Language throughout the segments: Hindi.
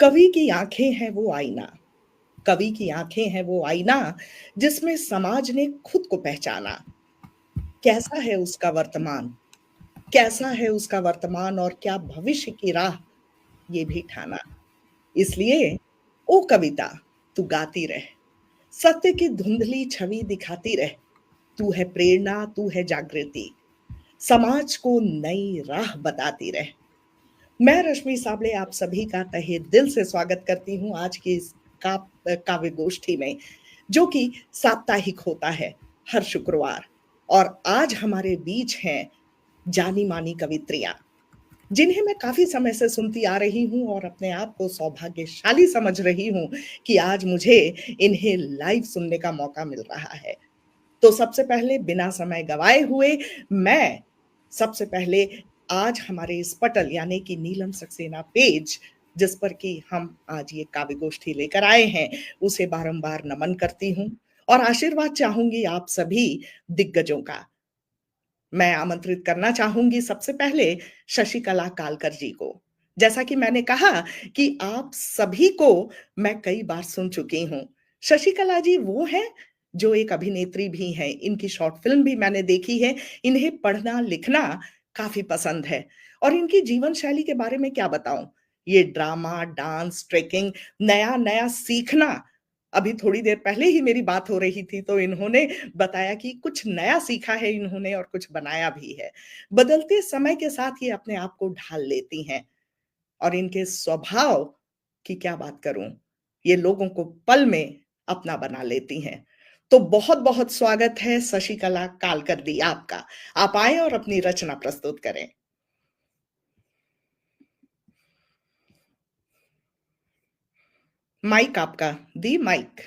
कवि की आंखें हैं वो आईना। कवि की आंखें हैं वो आईना जिसमें समाज ने खुद को पहचाना। कैसा है उसका वर्तमान, कैसा है उसका वर्तमान और क्या भविष्य की राह, ये भी ठाना। इसलिए ओ कविता, तू गाती रह, सत्य की धुंधली छवि दिखाती रह। तू है प्रेरणा, तू है जागृति, समाज को नई राह बताती रह। मैं रश्मि साबले आप सभी का तहे दिल से स्वागत करती हूँ आज की इस काव्य गोष्ठी में, जो कि साप्ताहिक होता है हर शुक्रवार। और आज हमारे बीच हैं जानी मानी कवित्रियां, जिन्हें मैं काफी समय से सुनती आ रही हूँ और अपने आप को सौभाग्यशाली समझ रही हूँ कि आज मुझे इन्हें लाइव सुनने का मौका मिल रहा है। तो सबसे पहले बिना समय गवाए हुए मैं सबसे पहले आज हमारे इस पटल यानी कि नीलम सक्सेना पेज, जिस पर कि हम आज ये काव्य गोष्ठी लेकर आए हैं, उसे बारंबार नमन करती हूँ और आशीर्वाद चाहूंगी आप सभी दिग्गजों का। मैं आमंत्रित करना चाहूंगी सबसे पहले शशिकला कालकर जी को। जैसा कि मैंने कहा कि आप सभी को मैं कई बार सुन चुकी हूं। शशिकला जी वो हैं जो एक अभिनेत्री भी हैं, इनकी शॉर्ट फिल्म भी मैंने देखी है। इन्हें पढ़ना लिखना काफी पसंद है और इनकी जीवन शैली के बारे में क्या बताऊं। ये ड्रामा, डांस, ट्रेकिंग, नया नया सीखना। अभी थोड़ी देर पहले ही मेरी बात हो रही थी तो इन्होंने बताया कि कुछ नया सीखा है इन्होंने और कुछ बनाया भी है। बदलते समय के साथ ये अपने आप को ढाल लेती हैं और इनके स्वभाव की क्या बात करूं, ये लोगों को पल में अपना बना लेती हैं। तो बहुत बहुत स्वागत है शशिकला कालकर दी आपका। आप आए और अपनी रचना प्रस्तुत करें। माइक आपका दी, माइक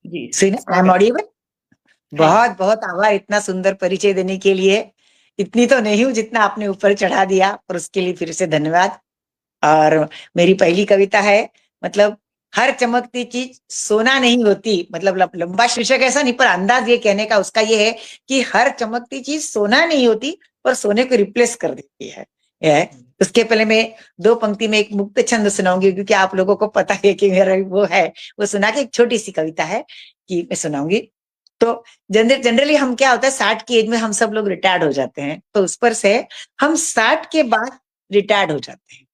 जी। I am audible. हाँ, बहुत बहुत आभार इतना सुंदर परिचय देने के लिए। इतनी तो नहीं हूं जितना आपने ऊपर चढ़ा दिया, और उसके लिए फिर से धन्यवाद। और मेरी पहली कविता है, मतलब हर चमकती चीज सोना नहीं होती। मतलब लंबा शीर्षक ऐसा नहीं, पर अंदाज ये कहने का उसका ये है कि हर चमकती चीज सोना नहीं होती, पर सोने को रिप्लेस कर देती है। यह है। उसके पहले मैं दो पंक्ति में एक मुक्त छंद सुनाऊंगी, क्योंकि आप लोगों को पता है कि मेरा वो है, वो सुना के एक छोटी सी कविता है कि मैं सुनाऊंगी। तो जनरली हम क्या होता है, 60 की एज में हम सब लोग रिटायर्ड हो जाते हैं। तो उस पर से हम 60 के बाद रिटायर्ड हो जाते हैं।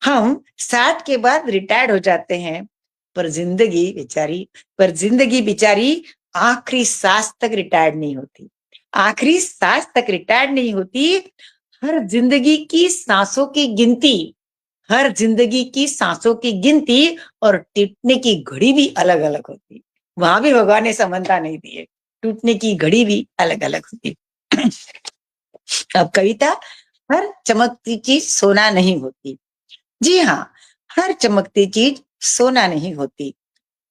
हम 60 के बाद रिटायर्ड हो जाते हैं, पर जिंदगी बेचारी आखिरी सांस तक रिटायर्ड नहीं होती। आखिरी सांस तक रिटायर्ड नहीं होती। हर जिंदगी की सांसों की गिनती, हर जिंदगी की सांसों की गिनती और टूटने की घड़ी भी अलग अलग होती। वहां भी भगवान ने समानता नहीं दी है, टूटने की घड़ी भी अलग अलग होती। अब कविता, हर चमकती चीज सोना नहीं होती। जी हाँ, हर चमकती चीज सोना नहीं होती।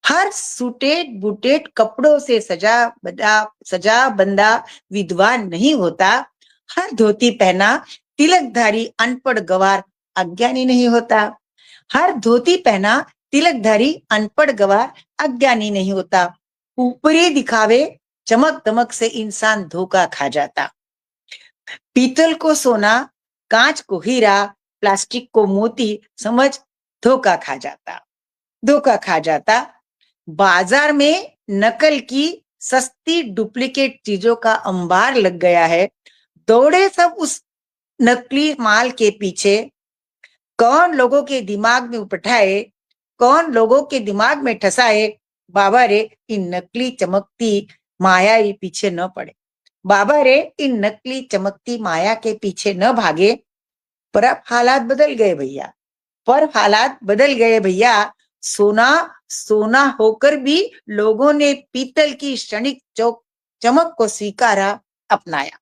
हर सूटेड बूटेड कपड़ों से सजा बंदा विद्वान नहीं होता। हर धोती पहना तिलकधारी अनपढ़ गवार अज्ञानी नहीं होता। हर धोती पहना तिलकधारी अनपढ़ गवार अज्ञानी नहीं होता। ऊपरी दिखावे चमक दमक से इंसान धोखा खा जाता। पीतल को सोना, कांच को हीरा, प्लास्टिक को मोती समझ धोखा खा जाता, धोखा खा जाता। बाजार में नकल की सस्ती डुप्लीकेट चीजों का अंबार लग गया है। दौड़े सब उस नकली माल के पीछे। कौन लोगों के दिमाग में उपठाए, कौन लोगों के दिमाग में ठसाए। बाबा रे इन नकली चमकती माया ये पीछे न पड़े। बाबा रे इन नकली चमकती माया के पीछे न भागे। पर अब हालात बदल गए भैया, पर हालात बदल गए भैया। सोना सोना होकर भी लोगों ने पीतल की क्षणिक चमक को स्वीकारा, अपनाया।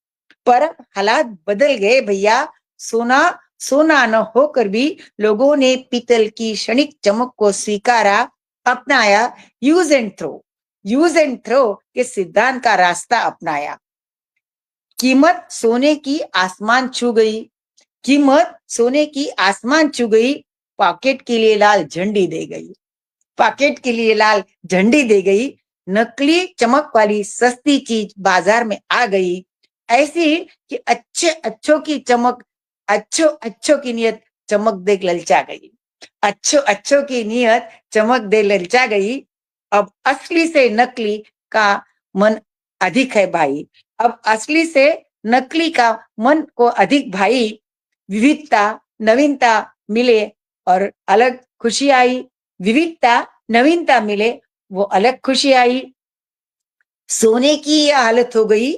पर अब हालात बदल गए भैया। सोना सोना न होकर भी लोगों ने पीतल की क्षणिक चमक को स्वीकारा, अपनाया। यूज एंड थ्रो के सिद्धांत का रास्ता अपनाया। कीमत सोने की आसमान छू गई, कीमत सोने की आसमान छू गई। पॉकेट के लिए लाल झंडी दे गई, पॉकेट के लिए लाल झंडी दे गई। नकली चमक वाली सस्ती चीज बाजार में आ गई, ऐसी कि अच्छे अच्छों की चमक अच्छो अच्छो की नीयत चमक देख ललचा गई, अच्छो अच्छो की नीयत चमक दे ललचा गई। अब असली से नकली का मन अधिक है भाई, अब असली से नकली का मन को अधिक भाई। विविधता नवीनता मिले और अलग खुशी आई, विविधता नवीनता मिले वो अलग खुशी आई। सोने की ये हालत हो गई,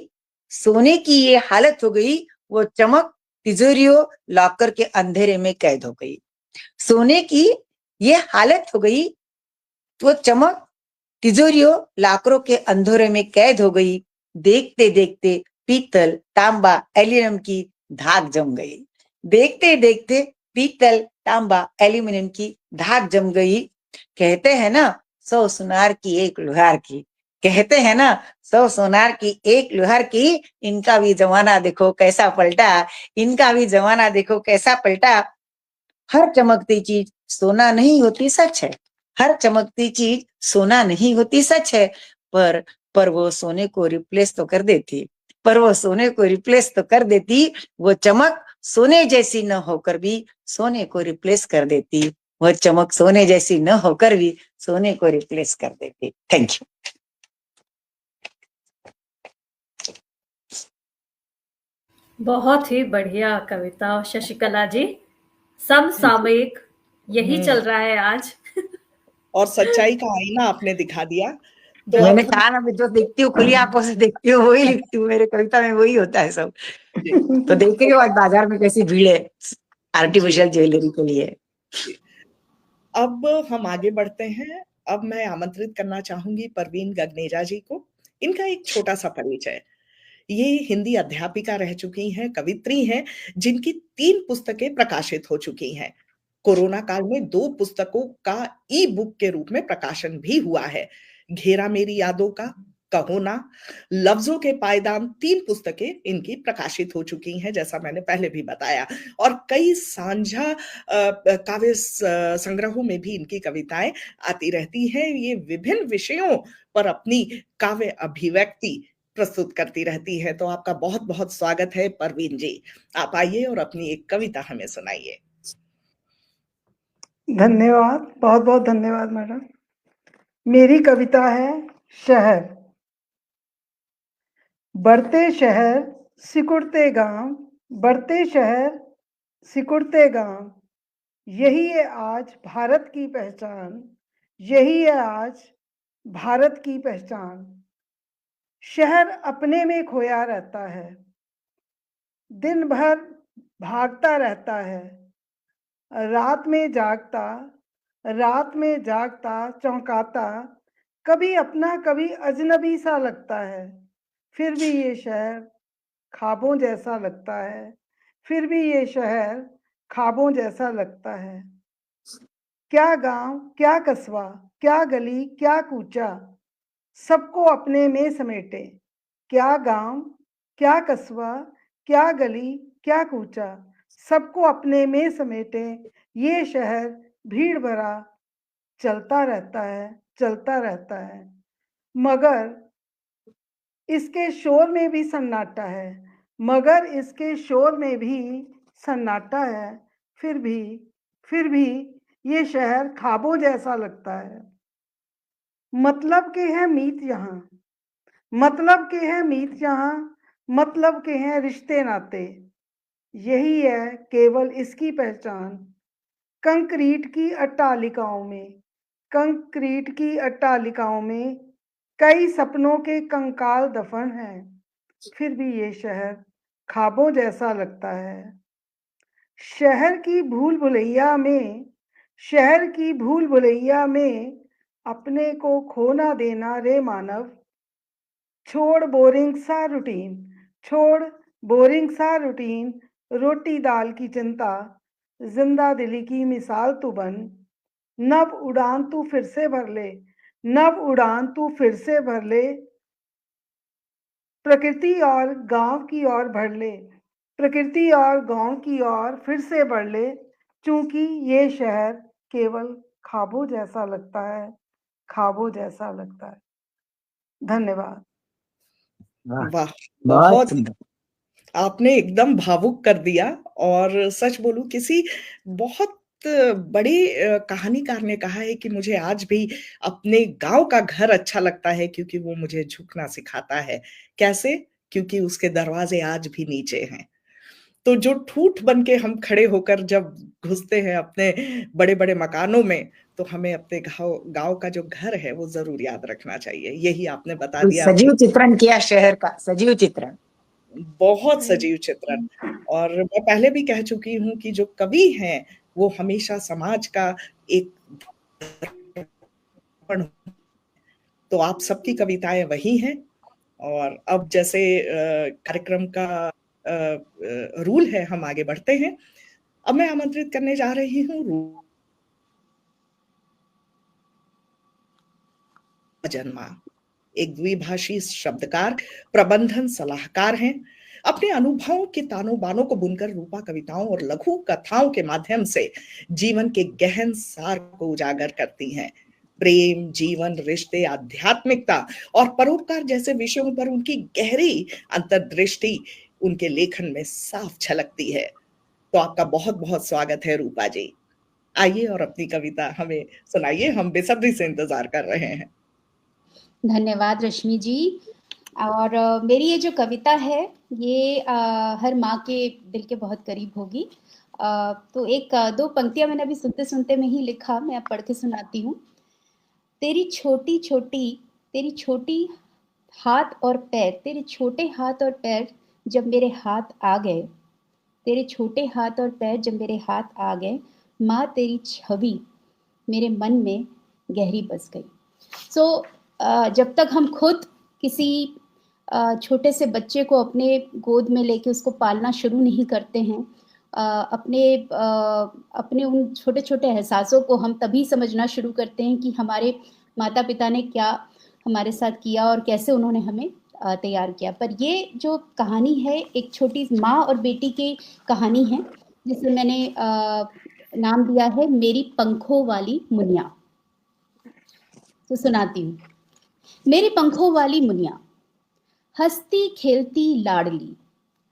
सोने की ये हालत हो गई, वो चमक तिजोरियों लॉकर के अंधेरे में कैद हो गई। सोने की ये हालत हो गई, वो चमक तिजोरियों लाकरों के अंधेरे में कैद हो गई। देखते देखते पीतल तांबा एल्यूमिनियम की धाक जम गई, देखते देखते पीतल तांबा एल्यूमिनियम की धाक जम गई। कहते हैं ना 100 सुनार की एक लुहार की, कहते हैं ना 100 सोनार की एक लुहार की। इनका भी जमाना देखो कैसा पलटा, इनका भी जमाना देखो कैसा पलटा। हर चमकती चीज सोना नहीं होती सच है, हर चमकती चीज सोना नहीं होती सच है, पर वो सोने को रिप्लेस तो कर देती, पर वो सोने को रिप्लेस तो कर देती। वो चमक सोने जैसी न होकर भी सोने को रिप्लेस कर देती, वह चमक सोने जैसी न होकर भी सोने को रिप्लेस कर देती। Thank you. बहुत ही बढ़िया कविता शशिकला जी, समसामयिक यही चल रहा है आज। और सच्चाई का आईना आपने दिखा दिया। तो मैंने कहा ना, मैं जो देखती हूँ खुली आंखों से देखती हूँ वही लिखती हूँ, मेरे कविता में वही होता है सब। तो देख रही हो आज बाजार में कैसी भीड़ है आर्टिफिशियल ज्वेलरी के लिए। अब हम आगे बढ़ते हैं। अब मैं आमंत्रित करना चाहूंगी परवीन गगनेजा जी को। इनका एक छोटा सा परिचय। ये हिंदी अध्यापिका रह चुकी हैं, कवित्री हैं, जिनकी 3 पुस्तकें प्रकाशित हो चुकी हैं। कोरोना काल में 2 पुस्तकों का ई बुक के रूप में प्रकाशन भी हुआ है। घेरा मेरी यादों का, कहो ना, लफ्जों के पायदान, 3 पुस्तकें इनकी प्रकाशित हो चुकी हैं, जैसा मैंने पहले भी बताया। और कई साझा काव्य संग्रहों में भी इनकी कविताएं आती रहती हैं। ये विभिन्न विषयों पर अपनी काव्य अभिव्यक्ति प्रस्तुत करती रहती है। तो आपका बहुत बहुत स्वागत है परवीन जी। आप आइए और अपनी एक कविता हमें सुनाइए। धन्यवाद, बहुत बहुत धन्यवाद मैडम। मेरी कविता है शहर। बढ़ते शहर सिकुड़ते गांव, बढ़ते शहर सिकुड़ते गांव, यही है आज भारत की पहचान, यही है आज भारत की पहचान। शहर अपने में खोया रहता है, दिन भर भागता रहता है, रात में जागता चौंकाता, कभी अपना कभी अजनबी सा लगता है। फिर भी ये शहर ख्वाबों जैसा लगता है, फिर भी ये शहर ख्वाबों जैसा लगता है। क्या गांव क्या कस्बा, क्या गली क्या कूचा, सबको अपने में समेटे। क्या गांव क्या कस्बा, क्या गली क्या कूचा, सबको अपने में समेटे। ये शहर भीड़ भरा चलता रहता है, चलता रहता है, मगर इसके शोर में भी सन्नाटा है, मगर इसके शोर में भी सन्नाटा है। फिर भी ये शहर ख्वाबों जैसा लगता है। मतलब के हैं मीत यहाँ, मतलब के हैं मीत यहाँ, मतलब के हैं रिश्ते नाते, यही है केवल इसकी पहचान। कंक्रीट की अट्टालिकाओं में, कंक्रीट की अट्टालिकाओं में कई सपनों के कंकाल दफन हैं, फिर भी ये शहर ख्वाबों जैसा लगता है। शहर की भूल भुलैया में, शहर की भूल भुलैया में अपने को खोना देना रे मानव। छोड़ बोरिंग सा रूटीन, छोड़ बोरिंग सा रूटीन, रोटी दाल की चिंता, जिंदा दिली की मिसाल तू बन। नव उड़ान तू फिर से भर ले, नव उड़ान तू फिर से भर ले, प्रकृति और गांव की ओर बढ़ ले, प्रकृति और गांव की ओर फिर से बढ़ ले। चूंकि ये शहर केवल ख्वाबों जैसा लगता है, ख्वाबों जैसा लगता है। धन्यवाद। वाह, बहुत सुंदर। आपने एकदम भावुक कर दिया। और सच बोलूं, किसी बहुत बड़े कहानीकार ने कहा है कि मुझे आज भी अपने गांव का घर अच्छा लगता है, क्योंकि वो मुझे झुकना सिखाता है। कैसे? क्योंकि उसके दरवाजे आज भी नीचे हैं। तो जो ठूठ बन के हम खड़े होकर जब घुसते हैं अपने बड़े बड़े मकानों में, तो हमें अपने गांव गांव का जो घर है वो जरूर याद रखना चाहिए। यही आपने बता दिया। सजीव चित्रण किया शहर का, सजीव चित्रण, बहुत सजीव चित्रण। और मैं पहले भी कह चुकी हूँ कि जो कवि हैं वो हमेशा समाज का एक दर्पण। तो आप सबकी कविताएं वही हैं। और अब जैसे कार्यक्रम का रूल है, हम आगे बढ़ते हैं। अब मैं आमंत्रित करने जा रही हूँ जन्मा। एक द्विभाषी शब्दकार, प्रबंधन सलाहकार हैं। अपने अनुभवों के तानों बानों को बुनकर रूपा कविताओं और लघु कथाओं के माध्यम से जीवन के गहन सार को उजागर करती हैं। प्रेम, जीवन, रिश्ते, आध्यात्मिकता और परोपकार जैसे विषयों पर उनकी गहरी अंतर्दृष्टि उनके लेखन में साफ झलकती है। तो आपका बहुत बहुत स्वागत है रूपा जी। आइए और अपनी कविता हमें सुनाइए, हम बेसब्री से इंतजार कर रहे हैं। धन्यवाद रश्मि जी। और मेरी ये जो कविता है ये हर माँ के दिल के बहुत करीब होगी। तो एक दो पंक्तियां मैंने अभी सुनते सुनते में ही लिखा, मैं अब पढ़ के सुनाती हूँ। तेरी छोटी छोटी, तेरी छोटी हाथ और पैर, तेरे छोटे हाथ और पैर जब मेरे हाथ आ गए, तेरे छोटे हाथ और पैर जब मेरे हाथ आ गए, माँ तेरी छवि मेरे मन में गहरी बस गई। सो जब तक हम खुद किसी छोटे से बच्चे को अपने गोद में लेके उसको पालना शुरू नहीं करते हैं, अपने उन छोटे छोटे एहसासों को हम तभी समझना शुरू करते हैं कि हमारे माता पिता ने क्या हमारे साथ किया और कैसे उन्होंने हमें तैयार किया। पर ये जो कहानी है एक छोटी माँ और बेटी की कहानी है, जिसे मैंने नाम दिया है मेरी पंखों वाली मुनिया। तो सुनाती हूँ। मेरी पंखों वाली मुनिया, हंसती खेलती लाडली,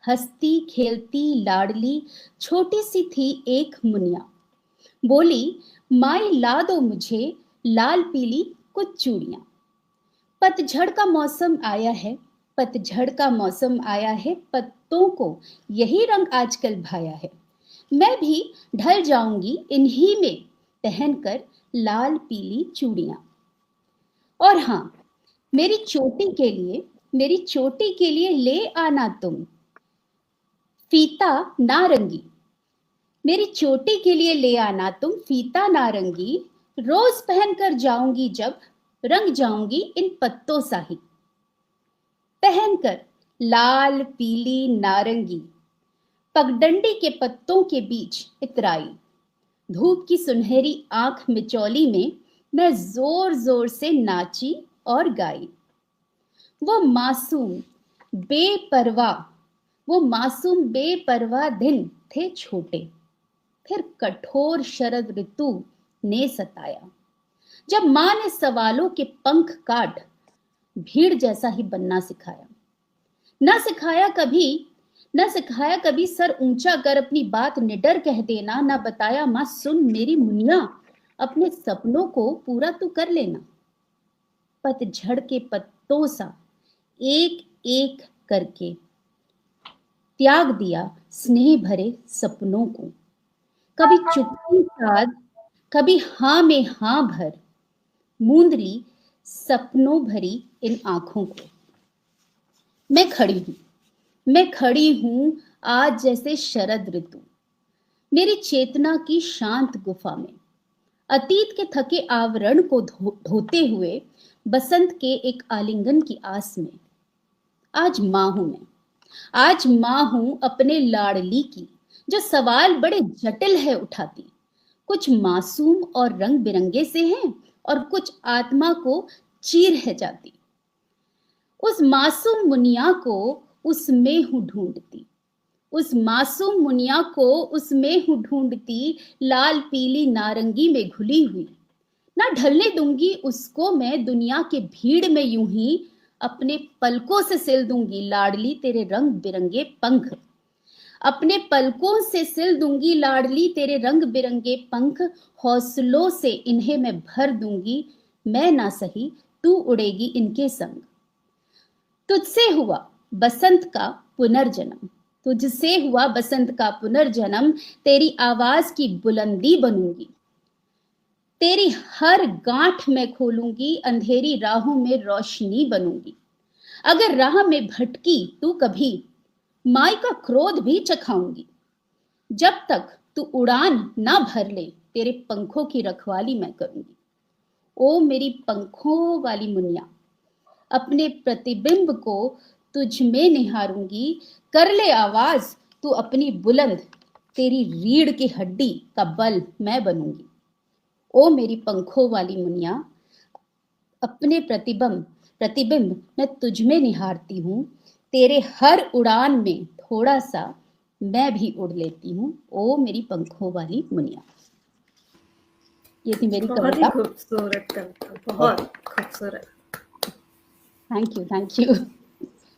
हंसती खेलती लाडली छोटी सी थी एक मुनिया। बोली माई ला दो मुझे लाल पीली कुछ चूड़ियां। पतझड़ का मौसम आया है, पतझड़ का मौसम आया है, पत्तों को यही रंग आजकल भाया है। मैं भी ढल जाऊंगी इन्हीं में पहनकर लाल पीली चूड़ियां। और हाँ, मेरी चोटी के लिए, मेरी चोटी के लिए ले आना तुम फीता नारंगी। मेरी चोटी के लिए ले आना तुम फीता नारंगी, रोज पहनकर जाऊंगी जब रंग जाऊंगी इन पत्तों सा ही। पहनकर लाल पीली नारंगी, पगडंडी के पत्तों के बीच इतराई, धूप की सुनहरी आंख मिचौली में मैं जोर जोर से नाची और गाई। वो मासूम बेपरवाह, वो मासूम बेपरवाह दिन थे छोटे, फिर कठोर शरद ऋतु ने सताया, जब माँ ने सवालों के पंख काट भीड़ जैसा ही बनना सिखाया। न सिखाया कभी सर ऊंचा कर अपनी बात निडर कह देना, न बताया माँ सुन मेरी मुनिया अपने सपनों को पूरा तू कर लेना। पतझड़ के पत्तों सा एक एक करके त्याग दिया स्नेह भरे सपनों को, कभी चुप्पी साध कभी हाँ में हाँ भर, मूंद ली सपनों भरी इन आंखों को। मैं खड़ी हूं आज जैसे शरद ऋतु, मेरी चेतना की शांत गुफा में, अतीत के थके आवरण को धोते हुए बसंत के एक आलिंगन की आस में। आज माँ हूं मैं, आज माँ हूं अपने लाडली की, जो सवाल बड़े जटिल है उठाती, कुछ मासूम और रंग बिरंगे से हैं और कुछ आत्मा को चीर है जाती। उस मासूम मुनिया को उसमें हूं ढूंढती, उस मासूम मुनिया को उसमें हूं ढूंढती, लाल पीली नारंगी में घुली हुई। ना ढलने दूंगी उसको मैं दुनिया के भीड़ में यूं ही, अपने पलकों से सिल दूंगी लाडली तेरे रंग बिरंगे पंख। अपने पलकों से सिल दूंगी लाडली तेरे रंग बिरंगे पंख। हौसलों से इन्हें मैं भर दूंगी, मैं ना सही तू उड़ेगी इनके संग। तुझसे हुआ बसंत का पुनर्जन्म, तुझसे हुआ बसंत का पुनर्जन्म। तेरी आवाज की बुलंदी बनूंगी, तेरी हर गांठ में खोलूंगी, अंधेरी राहों में रोशनी बनूंगी। अगर राह में भटकी तू कभी, माई का क्रोध भी चखाऊंगी। जब तक तू उड़ान ना भर ले, तेरे पंखों की रखवाली मैं करूंगी। ओ मेरी पंखों वाली मुनिया, अपने प्रतिबिंब को तुझ में निहारूंगी। कर ले आवाज तू अपनी बुलंद, तेरी रीढ़ की हड्डी का बल मैं बनूंगी। ओ मेरी पंखों वाली मुनिया, अपने प्रतिबिंब मैं तुझ में निहारती हूँ। तेरे हर उड़ान में थोड़ा सा मैं भी उड़ लेती हूँ। ओ मेरी पंखों वाली मुनिया। ये थी मेरी बहुत ही कविता। खूबसूरत कविता, बहुत खूबसूरत। Thank you.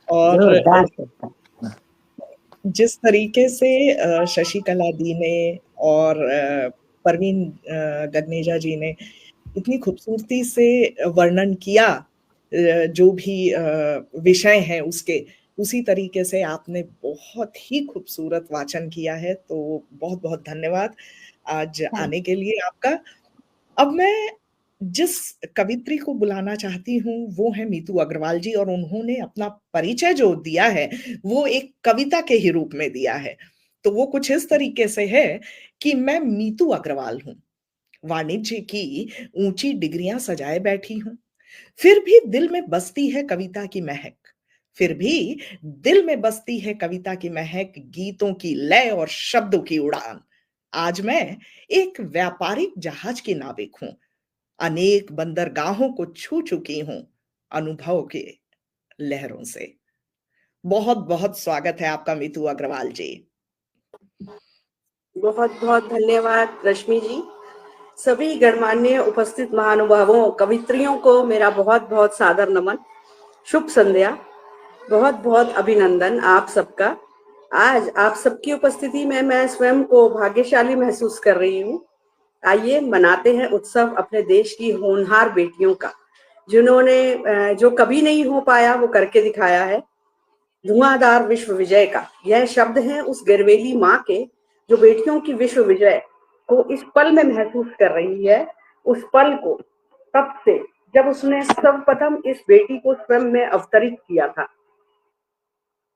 और जोरदार कविता। जिस तरीके से शशिकला दी ने और परवीन गगनेजा जी ने इतनी खूबसूरती से वर्णन किया, जो भी विषय हैं उसके, उसी तरीके से आपने बहुत ही खूबसूरत वाचन किया है। तो बहुत बहुत धन्यवाद आज आने के लिए आपका। अब मैं जिस कवित्री को बुलाना चाहती हूँ वो है मीतू अग्रवाल जी, और उन्होंने अपना परिचय जो दिया है वो एक कविता के ही रूप में दिया है। तो वो कुछ इस तरीके से है कि मैं मीतू अग्रवाल हूँ, वाणिज्य की ऊंची डिग्रियां सजाए बैठी हूँ, फिर भी दिल में बसती है कविता की महक। फिर भी दिल में बसती है कविता की महक, गीतों की लय और शब्दों की उड़ान। आज मैं एक व्यापारिक जहाज की नाविक हूं, अनेक बंदरगाहों को छू चुकी हूं अनुभव के लहरों से। बहुत बहुत स्वागत है आपका मीतू अग्रवाल जी। बहुत बहुत धन्यवाद रश्मि जी। सभी गणमान्य उपस्थित महानुभावों, कवित्रियों को मेरा बहुत बहुत सादर नमन, शुभ संध्या, बहुत बहुत अभिनंदन आप सबका। आज आप सबकी उपस्थिति में मैं स्वयं को भाग्यशाली महसूस कर रही हूँ। आइए मनाते हैं उत्सव अपने देश की होनहार बेटियों का, जिन्होंने जो कभी नहीं हो पाया वो करके दिखाया है। धुआंधार विश्व विजय का यह शब्द है उस गर्वेली माँ के, जो बेटियों की विश्व विजय को इस पल में महसूस कर रही है। उस पल को तब से जब उसने सर्वप्रथम इस बेटी को स्वयं में अवतरित किया था,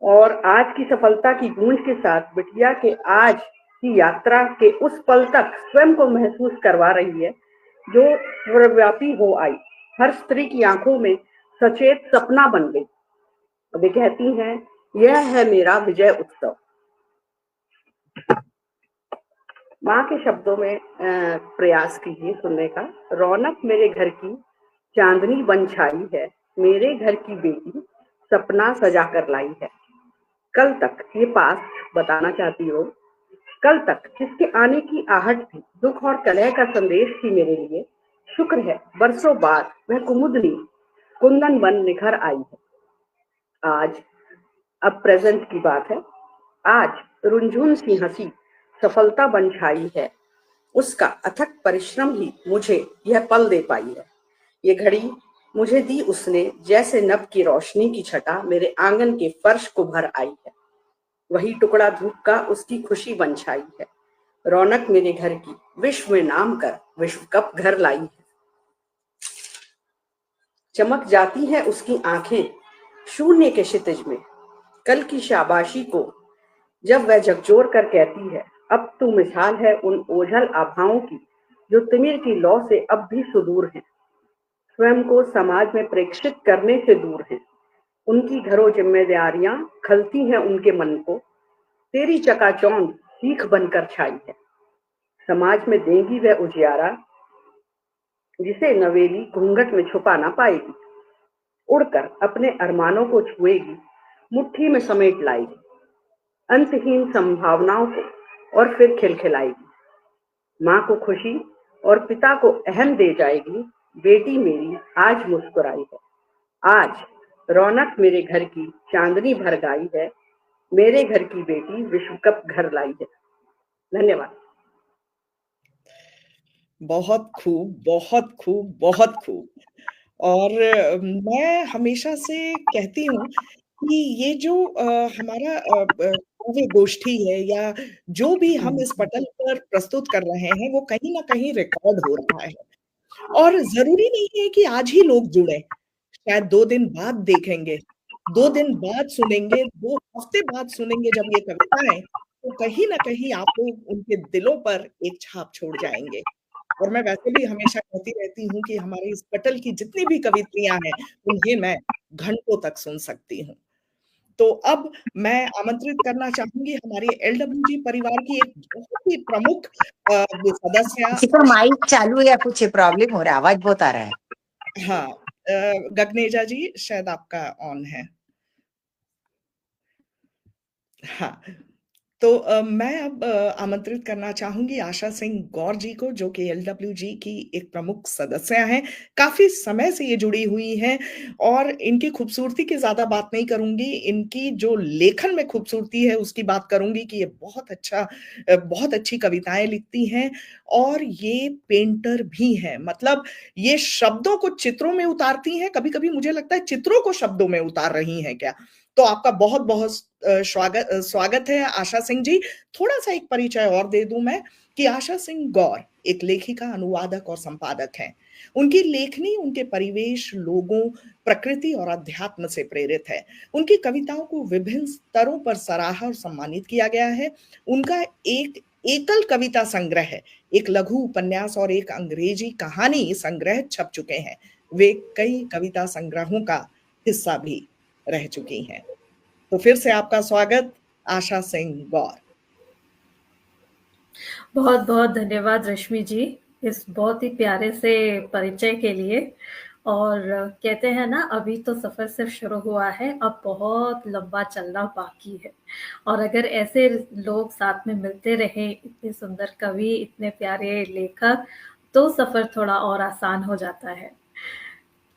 और आज की सफलता की गूंज के साथ बिटिया के आज की यात्रा के उस पल तक स्वयं को महसूस करवा रही है, जो सर्वव्यापी हो आई, हर स्त्री की आंखों में सचेत सपना बन गई। वे कहती हैं, यह है मेरा विजय उत्सव। माँ के शब्दों में प्रयास कीजिए सुनने का। रौनक मेरे घर की चांदनी बन छाई है, मेरे घर की बेटी सपना सजा कर लाई है। कल तक ये पास बताना चाहती हो, कल तक किसके आने की आहट थी, दुख और कलह का संदेश थी मेरे लिए। शुक्र है बरसों बाद वह कुमुदनी कुंदन बन निखर आई है। आज अब प्रेजेंट की बात है। आज रुंझुन सी हंसी सफलता बन छाई है, उसका अथक परिश्रम ही मुझे यह पल दे पाई है। ये घड़ी मुझे दी उसने, जैसे नभ की रोशनी की छटा मेरे आंगन के फर्श को भर आई है। वही टुकड़ा धूप का उसकी खुशी बन छाई है। रौनक मेरे घर की विश्व में नाम कर विश्व कप घर लाई है। चमक जाती है उसकी आंखें शून्य के क्षितिज में, कल की शाबाशी को जब वह झकझोर कर कहती है, अब तू मिसाल है उन ओझल आभाओं की, जो तिमिर की लौ से अब भी सुदूर हैं, स्वयं को समाज में प्रेक्षित करने से दूर हैं। उनकी घरों जिम्मेदारियां खलती हैं उनके मन को, तेरी चकाचौंध सीख बनकर छाई है। समाज में देंगी वह उजियारा, जिसे नवेली घूंघट में छुपा ना पाएगी। उड़कर अपने अरमानों को छुएगी, मुट्ठी में समेट लाएगी अंतहीन संभावनाओं को, और फिर खिलखिलाएगी। माँ को खुशी और पिता को अहम दे जाएगी। बेटी मेरी आज मुस्कुराई है, आज रौनक मेरे घर की चांदनी भर गई है, मेरे घर की बेटी विश्व कप घर लाई है। धन्यवाद। बहुत खूब, बहुत खूब, बहुत खूब। और मैं हमेशा से कहती हूँ कि ये जो हमारा काव्य गोष्ठी है या जो भी हम इस पटल पर प्रस्तुत कर रहे हैं, वो कहीं न कहीं रिकॉर्ड हो रहा है। और ज़रूरी नहीं है कि आज ही लोग जुड़ें, शायद 2 दिन बाद देखेंगे, 2 दिन बाद सुनेंगे, 2 हफ्ते बाद सुनेंगे जब ये कविताएँ, तो कहीं न कहीं आप लोग उनके दिलों पर एक छाप छोड़ जाएँगे। और मैं वैसे भी हमेशा कहती रहती हूँ कि हमारे इस पटल की जितनी भी कवित्रियाँ हैं, उन्हें मैं घंटों तक सुन सकती हूँ। तो अब मैं आमंत्रित करना चाहूँगी हमारी एलडब्ल्यूजी परिवार की एक बहुत ही प्रमुख सदस्य किसी का माइक चालू है या कुछ प्रॉब्लम हो रहा है, आवाज बहुत आ रहा है। हाँ, गगनेजा जी शायद आपका ऑन है। हाँ, तो मैं अब आमंत्रित करना चाहूँगी आशा सिंह गौर जी को, जो कि एलडब्ल्यूजी की एक प्रमुख सदस्य हैं। काफ़ी समय से ये जुड़ी हुई हैं और इनकी खूबसूरती की ज़्यादा बात नहीं करूँगी, इनकी जो लेखन में खूबसूरती है, उसकी बात करूँगी कि ये बहुत अच्छी कविताएँ लिखती हैं और ये पेंटर भी हैं। मतलब ये शब्दों को चित्रों में उतारती हैं, कभी-कभी मुझे लगता है चित्रों को शब्दों में उतार रही हैं क्या। तो आपका बहुत-बहुत स्वागत है आशा सिंह जी। थोड़ा-सा एक परिचय और दे दूँ मैं कि आशा सिंह गौर एक लेखिका, अनुवादक और संपादक हैं। उनकी लेखनी उनके परिवेश, लोगों, प्रकृति और अध्यात्म से प्रेरित है। उनकी कविताओं को विभिन्न स्तरों पर सराहा और सम्मानित किया गया है। उनका एक एकल कविता संग्रह है, एक लघु उपन्यास और एक अंग्रेजी कहानी संग्रह छप चुके हैं। वे कई कविता संग्रहों का हिस्सा भी रह चुकी हैं। तो फिर से आपका स्वागत आशा सिंह गौर। बहुत बहुत धन्यवाद रश्मि जी इस बहुत ही प्यारे से परिचय के लिए। और कहते हैं ना, अभी तो सफर सिर्फ शुरू हुआ है, अब बहुत लंबा चलना बाकी है। और अगर ऐसे लोग साथ में मिलते रहे, इतने सुंदर कवि, इतने प्यारे लेखक, तो सफर थोड़ा और आसान हो जाता है।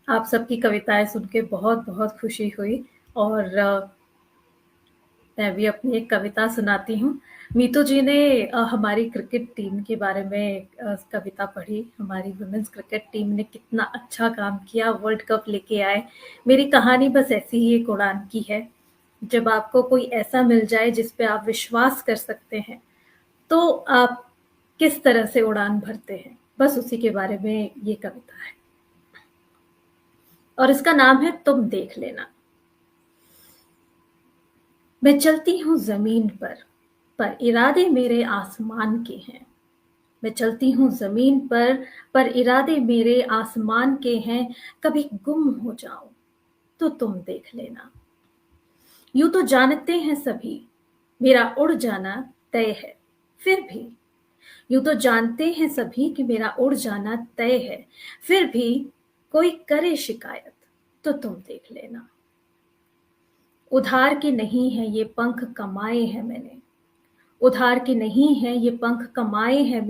आप सबकी कविताएं सुन के बहुत बहुत खुशी हुई। और मैं भी अपनी एक कविता सुनाती हूँ। मीतू जी ने हमारी क्रिकेट टीम के बारे में कविता पढ़ी। हमारी वुमेन्स क्रिकेट टीम ने कितना अच्छा काम किया, वर्ल्ड कप लेके आए। मेरी कहानी बस ऐसी ही एक उड़ान की है। जब आपको कोई ऐसा मिल जाए जिस पे आप विश्वास कर सकते हैं, तो आप किस तरह से उड़ान भरते हैं, बस उसी के बारे में ये कविता है। और इसका नाम है तुम देख लेना। मैं चलती हूँ जमीन पर इरादे मेरे आसमान के हैं। मैं चलती हूँ जमीन पर इरादे मेरे आसमान के हैं। कभी गुम हो जाऊं तो तुम देख लेना। यूं तो जानते हैं सभी मेरा उड़ जाना तय है, फिर भी यूं तो जानते हैं सभी कि मेरा उड़ जाना तय है, फिर भी कोई करे शिकायत तो तुम देख लेना। उधार के नहीं है ये पंख कमाए हैं मैंने, उधार के नहीं है ये पंख कमाए हैं।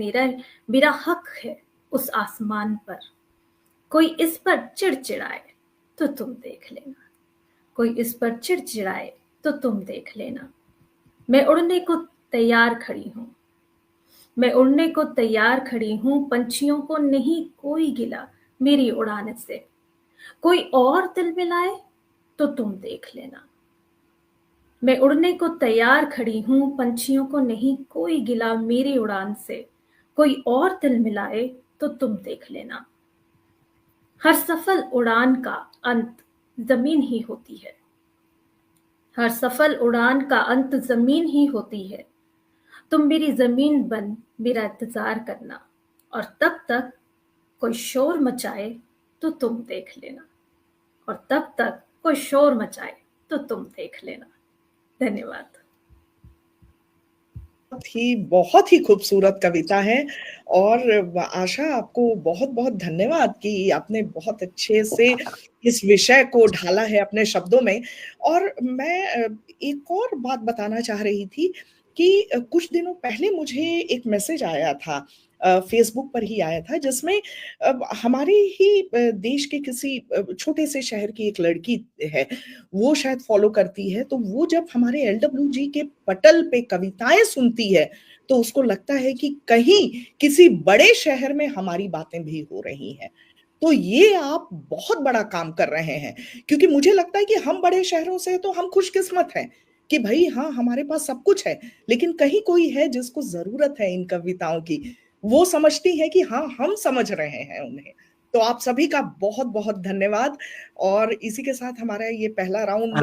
मेरा हक है उस आसमान पर। कोई इस पर चिड़चिड़ाए तो तुम देख लेना, कोई इस पर चिड़चिड़ाए तो तुम देख लेना। मैं उड़ने को तैयार खड़ी हूँ, मैं उड़ने को तैयार खड़ी हूँ। पंछियों को नहीं कोई गिला मेरी उड़ान से। कोई और दिल मिलाए तो तुम देख लेना। मैं उड़ने को तैयार खड़ी हूँ, पंछियों को नहीं कोई गिला मेरी उड़ान से। कोई और दिल मिलाए तो तुम देख लेना। हर सफल उड़ान का अंत जमीन ही होती है, हर सफल उड़ान का अंत जमीन ही होती है। तुम मेरी जमीन बन मेरा इंतजार करना, और तब तक कोई शोर मचाए तो तुम देख लेना, और तब तक कोई शोर मचाए तो तुम देख लेना। धन्यवाद। बहुत ही खूबसूरत कविता है और आशा आपको बहुत-बहुत धन्यवाद कि आपने बहुत अच्छे से इस विषय को ढाला है अपने शब्दों में। और मैं एक और बात बताना चाह रही थी कि कुछ दिनों पहले मुझे एक मैसेज आया था, फेसबुक पर ही आया था, जिसमें हमारे ही देश के किसी छोटे से शहर की एक लड़की है, वो शायद फॉलो करती है, तो वो जब हमारे LWG के पटल पे कविताएं सुनती है तो उसको लगता है कि कहीं किसी बड़े शहर में हमारी बातें भी हो रही हैं। तो ये आप बहुत बड़ा काम कर रहे हैं, क्योंकि मुझे लगता है कि हम बड़े शहरों से तो हम खुशकिस्मत हैं कि भाई हाँ, हमारे पास सब कुछ है, लेकिन कहीं कोई है जिसको जरूरत है इन कविताओं की, वो समझती है कि हाँ, हम समझ रहे हैं उन्हें। तो आप सभी का बहुत बहुत धन्यवाद। और इसी के साथ हमारा ये पहला राउंड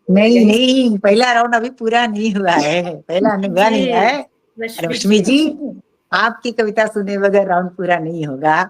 नहीं यहीं नहीं, पहला राउंड अभी पूरा नहीं हुआ है, पहला हुआ नहीं है। रश्मि जी, आपकी कविता सुने बगैर राउंड पूरा नहीं होगा।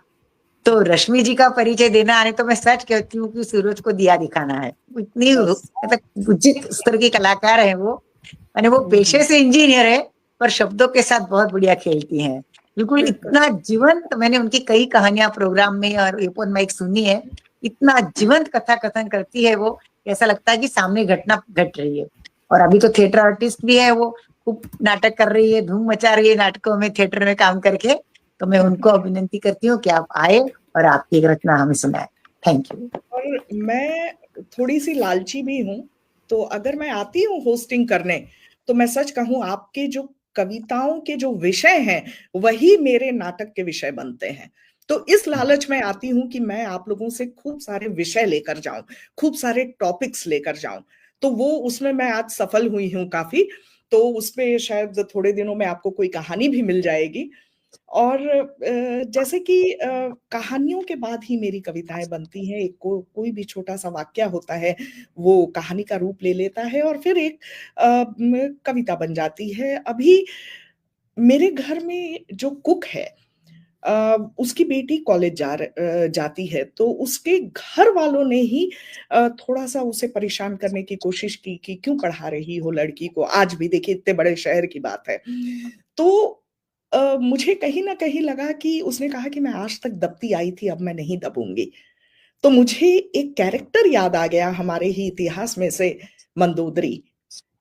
तो रश्मि जी का परिचय देना आने तो मैं सच कहती हूँ कि सूरज को दिया दिखाना है, इतनी मतलब उचित स्तर की कलाकार है वो। मैंने वो पेशे से इंजीनियर है, पर शब्दों के साथ बहुत बढ़िया खेलती हैं, बिल्कुल इतना जीवंत। मैंने उनकी कई कहानियां प्रोग्राम में और ओपन माइक सुनी है, इतना जीवंत कथा कथन करती है वो, ऐसा लगता है कि सामने घटना घट रही है। और अभी तो थिएटर आर्टिस्ट भी है वो, खूब नाटक कर रही है, धूम मचा रही है नाटकों में, थिएटर में काम करके। तो मैं उनको अभिनंदन करती हूँ कि आप आए और आपकी एक रचना हमें सुनाए। Thank you. और मैं थोड़ी सी लालची भी हूँ, तो अगर मैं आती हूँ होस्टिंग करने, तो मैं सच कहूँ, आपके जो कविताओं के जो विषय हैं वही मेरे नाटक के विषय बनते हैं। तो इस लालच में आती हूँ कि मैं आप लोगों से खूब सारे विषय लेकर जाऊं, खूब सारे टॉपिक्स लेकर जाऊं। तो वो उसमें मैं आज सफल हुई हूँ काफी। तो उसमें शायद थोड़े दिनों में आपको कोई कहानी भी मिल जाएगी। और जैसे कि कहानियों के बाद ही मेरी कविताएं बनती हैं। कोई भी छोटा सा वाक्य होता है, वो कहानी का रूप ले लेता है और फिर एक कविता बन जाती है। अभी मेरे घर में जो कुक है, उसकी बेटी कॉलेज जाती है, तो उसके घर वालों ने ही थोड़ा सा उसे परेशान करने की कोशिश की कि क्यों पढ़ा रही हो लड़की को। आज भी देखिए, इतने बड़े शहर की बात है। तो मुझे कहीं ना कहीं लगा कि उसने कहा कि मैं आज तक दबती आई थी, अब मैं नहीं दबूंगी। तो मुझे एक कैरेक्टर याद आ गया हमारे ही इतिहास में से, मंदोदरी,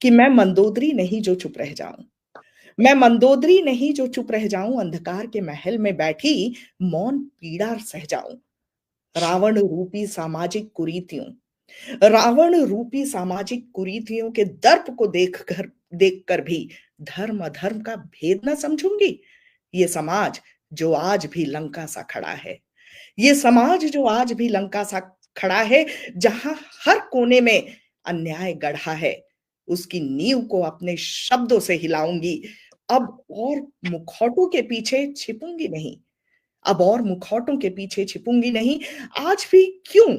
कि मैं मंदोदरी नहीं जो चुप रह जाऊं, मैं मंदोदरी नहीं जो चुप रह जाऊं, अंधकार के महल में बैठी मौन पीड़ा सह जाऊं। रावण रूपी सामाजिक कुरीतियों, रावण रूपी सामाजिक कुरीतियों के दर्प को देखकर भी धर्म अधर्म का भेद न समझूंगी। ये समाज जो आज भी लंका सा खड़ा है, ये समाज जो आज भी लंका सा खड़ा है, जहां हर कोने में अन्याय गढ़ा है, उसकी नींव को अपने शब्दों से हिलाऊंगी। अब और मुखौटों के पीछे छिपूंगी नहीं, अब और मुखौटों के पीछे छिपूंगी नहीं। आज भी क्यों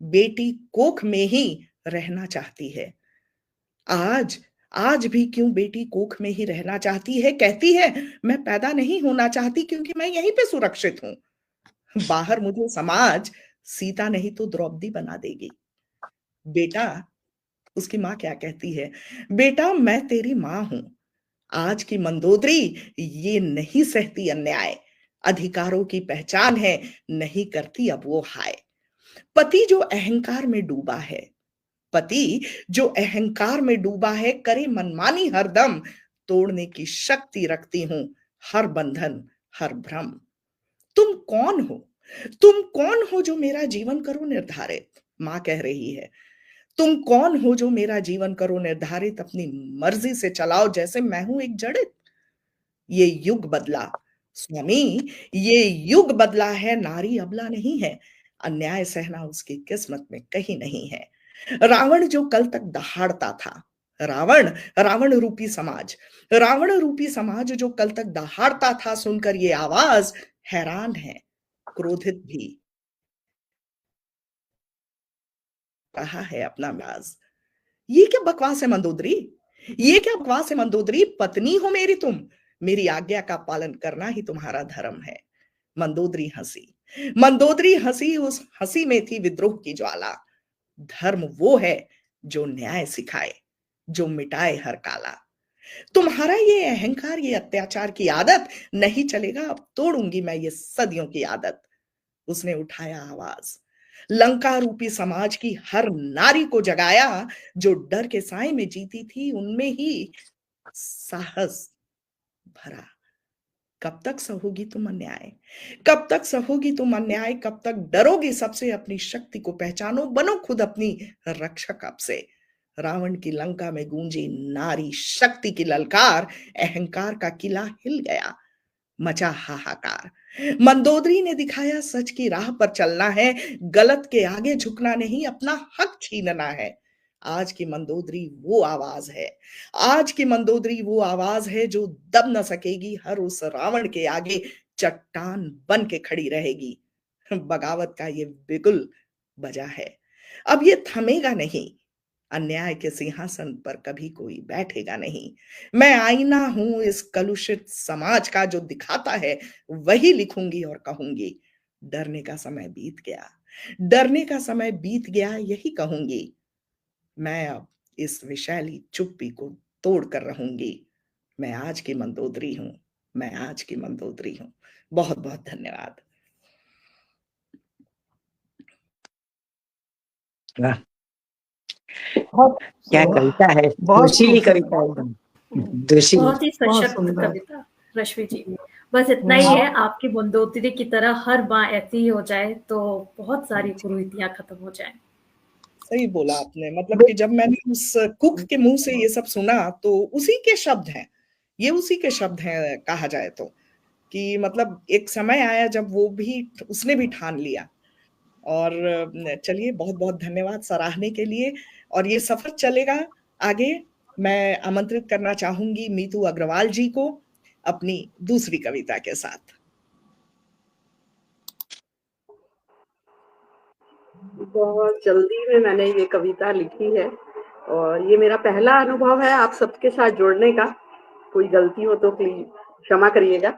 बेटी कोख में ही रहना चाहती है, आज आज भी क्यों बेटी कोख में ही रहना चाहती है। कहती है मैं पैदा नहीं होना चाहती क्योंकि मैं यहीं पे सुरक्षित हूं, बाहर मुझे समाज सीता नहीं तो द्रौपदी बना देगी। बेटा, उसकी माँ क्या कहती है, बेटा मैं तेरी माँ हूं, आज की मंदोदरी ये नहीं सहती अन्याय, अधिकारों की पहचान है, नहीं करती अब वो हाय। पति जो अहंकार में डूबा है, पति जो अहंकार में डूबा है, करे मनमानी हरदम, तोड़ने की शक्ति रखती हूं हर बंधन हर भ्रम। तुम कौन हो, तुम कौन हो जो मेरा जीवन करो निर्धारित, मां कह रही है, तुम कौन हो जो मेरा जीवन करो निर्धारित, अपनी मर्जी से चलाओ जैसे मैं हूं एक जड़ित। ये युग बदला स्वामी, ये युग बदला है, नारी अबला नहीं है, अन्याय सहना उसकी किस्मत में कहीं नहीं है। रावण जो कल तक दहाड़ता था, रावण, रावण रूपी समाज, रावण रूपी समाज जो कल तक दहाड़ता था, सुनकर ये आवाज हैरान है, क्रोधित भी, कहा है अपना राज। ये क्या बकवास है मंदोदरी, ये क्या बकवास है मंदोदरी, पत्नी हो मेरी तुम, मेरी आज्ञा का पालन करना ही तुम्हारा धर्म है। मंदोदरी हंसी, मंदोदरी हंसी, उस हंसी में थी विद्रोह की ज्वाला। धर्म वो है जो न्याय सिखाए, जो मिटाए हर काला। तुम्हारा ये अहंकार, ये अत्याचार की आदत नहीं चलेगा, अब तोड़ूंगी मैं ये सदियों की आदत। उसने उठाया आवाज, लंका रूपी समाज की हर नारी को जगाया, जो डर के साए में जीती थी उनमें ही साहस भरा। कब तक सहोगी तुम अन्याय, कब तक सहोगी तुम अन्याय, कब तक डरोगी सबसे, अपनी शक्ति को पहचानो, बनो खुद अपनी रक्षक अब से। रावण की लंका में गूंजी नारी शक्ति की ललकार, अहंकार का किला हिल गया, मचा हाहाकार। मंदोदरी ने दिखाया सच की राह पर चलना है, गलत के आगे झुकना नहीं, अपना हक छीनना है। आज की मंदोदरी वो आवाज है, आज की मंदोदरी वो आवाज है जो दब न सकेगी, हर उस रावण के आगे चट्टान बन के खड़ी रहेगी। बगावत का ये बिगुल बजा है, अब ये थमेगा नहीं, अन्याय के सिंहासन पर कभी कोई बैठेगा नहीं। मैं आईना हूं इस कलुषित समाज का, जो दिखाता है वही लिखूंगी और कहूंगी। डरने का समय बीत गया, डरने का समय बीत गया, यही कहूंगी। मैं अब इस विशैली चुप्पी को तोड़ कर रहूंगी। मैं आज की मंदोदरी हूं, मैं आज की मंदोदरी हूं। बहुत बहुत धन्यवाद। वाह, बहुत क्या कविता है, बहुत जोशीली खूबसूरत। कविता एकदम, जोशीली। बहुत ही बहुत सशक्त सुंदर। कविता रश्मि जी। बस इतना ही है, आपकी मंदोदरी की तरह हर माँ ऐसी ही हो जाए तो बहुत सारी कुरीतियां खत्म हो जाएं। सही बोला आपने, मतलब कि जब मैंने उस कुक के मुंह से ये सब सुना तो उसी के शब्द हैं, ये उसी के शब्द हैं कहा जाए तो, कि मतलब एक समय आया जब वो भी, उसने भी ठान लिया। और चलिए, बहुत बहुत धन्यवाद सराहने के लिए। और ये सफर चलेगा आगे। मैं आमंत्रित करना चाहूंगी मीतू अग्रवाल जी को अपनी दूसरी कविता के साथ। बहुत जल्दी में मैंने ये कविता लिखी है और ये मेरा पहला अनुभव है आप सबके साथ जुड़ने का। कोई गलती हो तो प्लीज क्षमा करिएगा।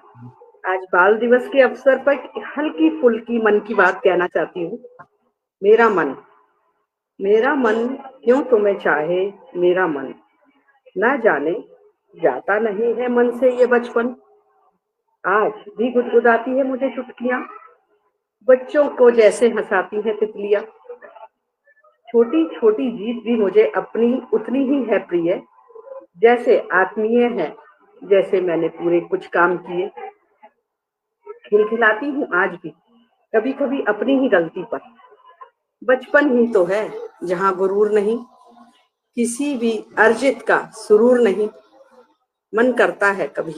आज बाल दिवस के अवसर पर हल्की फुल्की मन की बात कहना चाहती हूँ। मेरा मन क्यों तुम्हें चाहे, मेरा मन ना जाने जाता नहीं है मन से ये बचपन। आज भी गुदगुदाती है मुझे चुटकियां, बच्चों को जैसे हंसाती है तितलियां। छोटी छोटी जीत भी मुझे अपनी उतनी ही है प्रिय, जैसे आत्मीय है, जैसे मैंने पूरे कुछ काम किए। खिलखिलाती हूँ आज भी कभी कभी अपनी ही गलती पर। बचपन ही तो है जहाँ गुरूर नहीं, किसी भी अर्जित का सुरूर नहीं। मन करता है कभी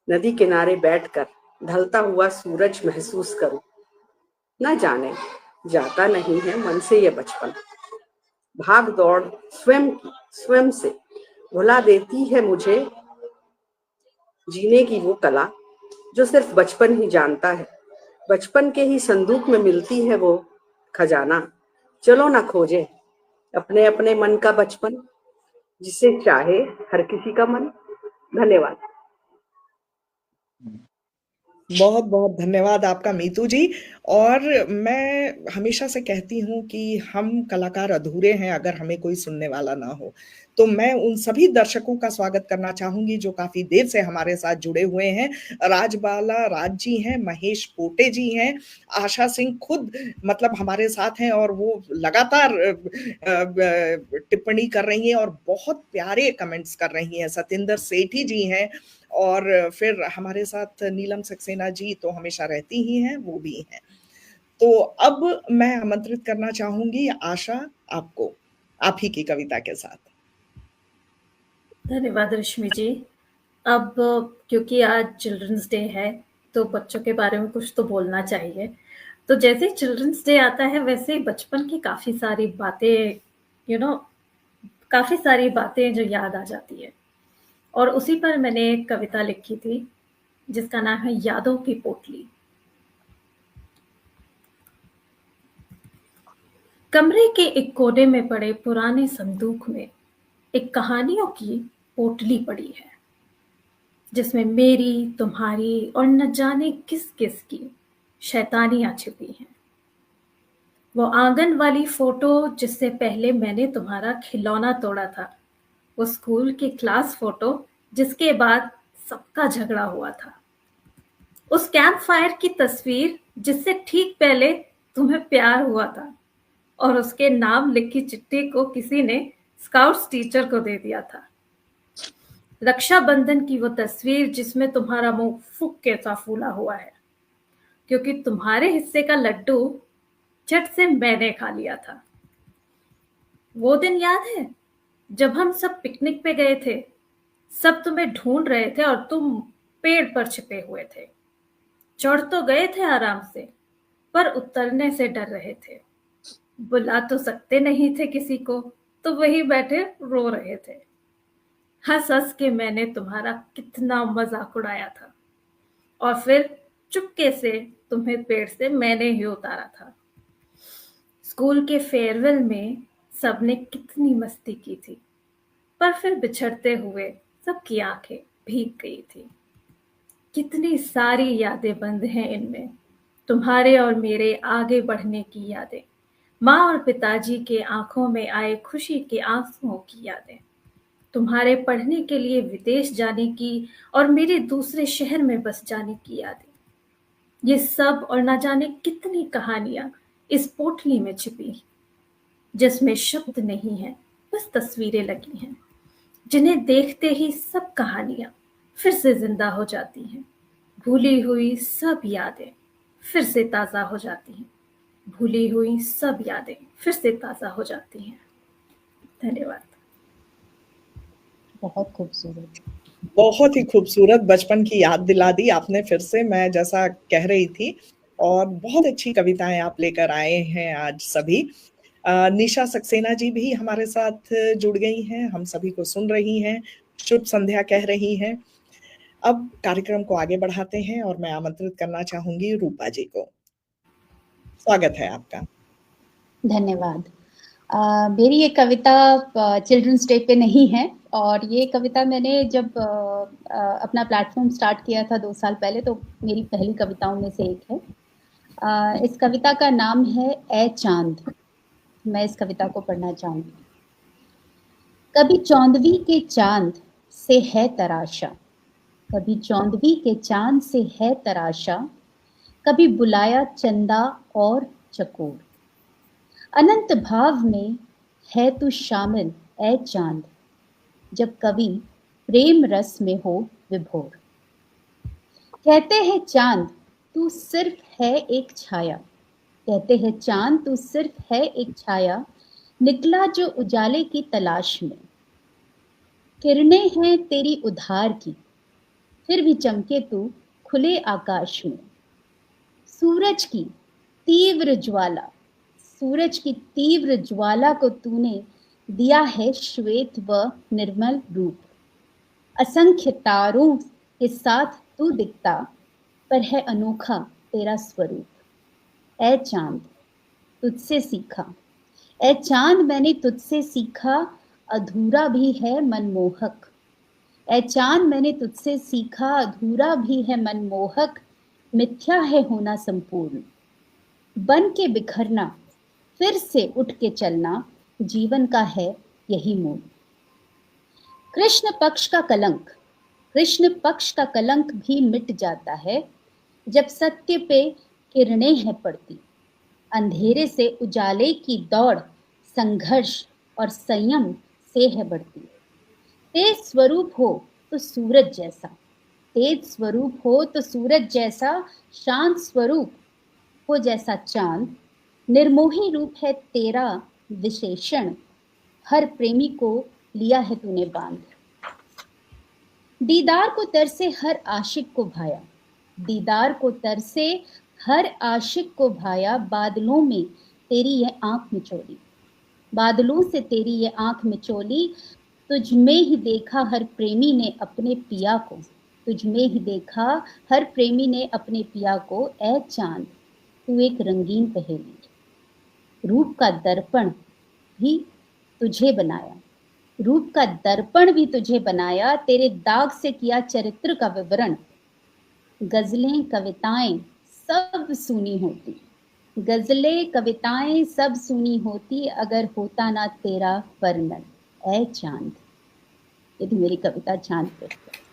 नदी किनारे बैठकर ढलता हुआ सूरज महसूस करूं। न जाने जाता नहीं है मन से ये बचपन। भाग दौड़ स्वयं से भुला देती है मुझे जीने की वो कला, जो सिर्फ बचपन ही जानता है। बचपन के ही संदूक में मिलती है वो खजाना। चलो ना खोजे अपने अपने मन का बचपन, जिसे चाहे हर किसी का मन। धन्यवाद। बहुत बहुत धन्यवाद आपका मीतू जी। और मैं हमेशा से कहती हूँ कि हम कलाकार अधूरे हैं अगर हमें कोई सुनने वाला ना हो। तो मैं उन सभी दर्शकों का स्वागत करना चाहूंगी जो काफी देर से हमारे साथ जुड़े हुए हैं। राजबाला राज जी हैं, महेश पोटे जी हैं, आशा सिंह खुद मतलब हमारे साथ हैं और वो लगातार टिप्पणी कर रही हैं और बहुत प्यारे कमेंट्स कर रही हैं। सतेंद्र सेठी जी हैं, और फिर हमारे साथ नीलम सक्सेना जी तो हमेशा रहती ही हैं, वो भी हैं। तो अब मैं आमंत्रित करना चाहूंगी आशा आपको, आप ही की कविता के साथ। धन्यवाद रश्मि जी। अब क्योंकि आज चिल्ड्रंस डे है तो बच्चों के बारे में कुछ तो बोलना चाहिए। तो जैसे चिल्ड्रंस डे आता है वैसे ही बचपन की काफी सारी बातें काफी सारी बातें जो याद आ जाती है। और उसी पर मैंने एक कविता लिखी थी जिसका नाम है यादों की पोटली। कमरे के एक कोने में पड़े पुराने संदूक में एक कहानियों की पोटली पड़ी है, जिसमें मेरी, तुम्हारी और न जाने किस किस की शैतानियां छिपी हैं। वो आंगन वाली फोटो जिससे पहले मैंने तुम्हारा खिलौना तोड़ा था, वो स्कूल की क्लास फोटो जिसके बाद सबका झगड़ा हुआ था, उस कैंप फायर की तस्वीर जिससे ठीक पहले तुम्हें प्यार हुआ था, और उसके नाम लिखी चिट्ठी को किसी ने स्काउट्स टीचर को दे दिया था। रक्षाबंधन की वो तस्वीर जिसमें तुम्हारा मुंह फुक के सा फूला हुआ है, क्योंकि तुम्हारे हिस्से का लड्डू झट से मैंने खा लिया था। वो दिन याद है जब हम सब पिकनिक पे गए थे, सब तुम्हें ढूंढ रहे थे और तुम पेड़ पर छिपे हुए थे। चढ़ तो गए थे आराम से, पर उतरने से डर रहे थे। बुला तो सकते नहीं थे किसी को, तो वही बैठे रो रहे थे। हंस हंस के मैंने तुम्हारा कितना मजाक उड़ाया था, और फिर चुपके से तुम्हें पेड़ से मैंने ही उतारा था। स्कूल के फेयरवेल में सबने कितनी मस्ती की थी, पर फिर बिछड़ते हुए सबकी आंखें भीग गई थी। कितनी सारी यादें बंद हैं इनमें, तुम्हारे और मेरे आगे बढ़ने की यादें, माँ और पिताजी के आंखों में आए खुशी के आंसुओं की यादें, तुम्हारे पढ़ने के लिए विदेश जाने की और मेरे दूसरे शहर में बस जाने की यादें। ये सब और ना जाने कितनी कहानियां इस पोटली में छिपी, जिसमें शब्द नहीं है, बस तस्वीरें लगी हैं, जिन्हें देखते ही सब कहानियां फिर से जिंदा हो जाती हैं। भूली हुई सब यादें फिर से ताजा हो जाती हैं। भूली हुई सब यादें फिर से ताजा हो जाती हैं। धन्यवाद। बहुत खूबसूरत। बहुत ही खूबसूरत बचपन की याद दिला दी आपने फिर से, मैं जैसा कह रही थी, और बहुत अच्छी कविताएं आप लेकर आए हैं आज सभी। निशा सक्सेना जी भी हमारे साथ जुड़ गई हैं, हम सभी को सुन रही हैं, शुभ संध्या कह रही हैं। अब कार्यक्रम को आगे बढ़ाते हैं और मैं आमंत्रित करना चाहूंगी रूपा जी को। स्वागत है आपका। धन्यवाद। मेरी ये कविता चिल्ड्रंस डे पे नहीं है, और ये कविता मैंने जब अपना प्लेटफॉर्म स्टार्ट किया था 2 साल पहले, तो मेरी पहली कविताओं में से एक है। इस कविता का नाम है ए चांद। मैं इस कविता को पढ़ना चाहूंगी। कभी चौंदवी के चांद से है तराशा, कभी चौंदवी के चांद से है तराशा, कभी बुलाया चंदा और चकोर। अनंत भाव में है तू शामिल ए चांद, जब कभी प्रेम रस में हो विभोर। कहते हैं चांद तू सिर्फ है एक छाया, कहते हैं चांद तू सिर्फ है एक छाया, निकला जो उजाले की तलाश में। किरणें हैं तेरी उधार की, फिर भी चमके तू खुले आकाश में। सूरज की तीव्र ज्वाला, सूरज की तीव्र ज्वाला को तूने दिया है श्वेत व निर्मल रूप। असंख्य तारों के साथ तू दिखता, पर है अनोखा तेरा स्वरूप। ए चांद तुझसे सीखा, ए चांद मैंने तुझसे सीखा, अधूरा भी है मनमोहक। ए चांद मैंने तुझसे सीखा, अधूरा भी है मनमोहक, मिथ्या है होना संपूर्ण। बन के बिखरना, फिर से उठ के चलना, जीवन का है यही मूल। कृष्ण पक्ष का कलंक, कृष्ण पक्ष का कलंक भी मिट जाता है, जब सत्य पे किरणें हैं पड़ती। अंधेरे से उजाले की दौड़, संघर्ष और संयम से है बढ़ती। तेज स्वरूप हो तो सूरज जैसा, तेज स्वरूप हो तो सूरज जैसा, शांत स्वरूप हो जैसा चांद। निर्मोही रूप है तेरा विशेषण, हर प्रेमी को लिया है तूने बांध। दीदार को तरसे हर आशिक को भाया, दीदार को तरसे हर आशिक को भाया। बादलों में तेरी ये आंख मिचोली, बादलों से तेरी ये आंख मिचोली। तुझ में ही देखा हर प्रेमी ने अपने पिया को, तुझ में ही देखा हर प्रेमी ने अपने पिया को। ए चांद तू एक रंगीन पहेली, रूप का दर्पण भी तुझे बनाया, रूप का दर्पण भी तुझे बनाया। तेरे दाग से किया चरित्र का विवरण, गजलें कविताएं सब सुनी होती, गजलें कविताएं सब सुनी होती, अगर होता ना तेरा वर्णन। ए चांद। ये थी मेरी कविता चांद पे।